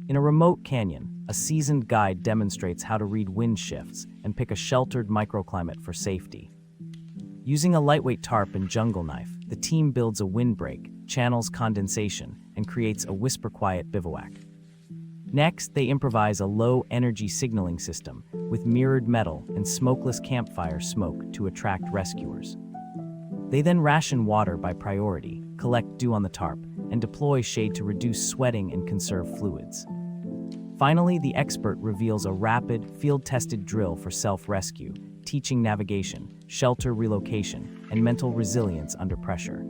In a remote canyon, a seasoned guide demonstrates how to read wind shifts and pick a sheltered microclimate for safety. Using a lightweight tarp and jungle knife, the team builds a windbreak, channels condensation, and creates a whisper-quiet bivouac. Next, they improvise a low-energy signaling system with mirrored metal and smokeless campfire smoke to attract rescuers. They then ration water by priority, collect dew on the tarp, and deploy shade to reduce sweating and conserve fluids. Finally, the expert reveals a rapid, field-tested drill for self-rescue, teaching navigation, shelter relocation, and mental resilience under pressure.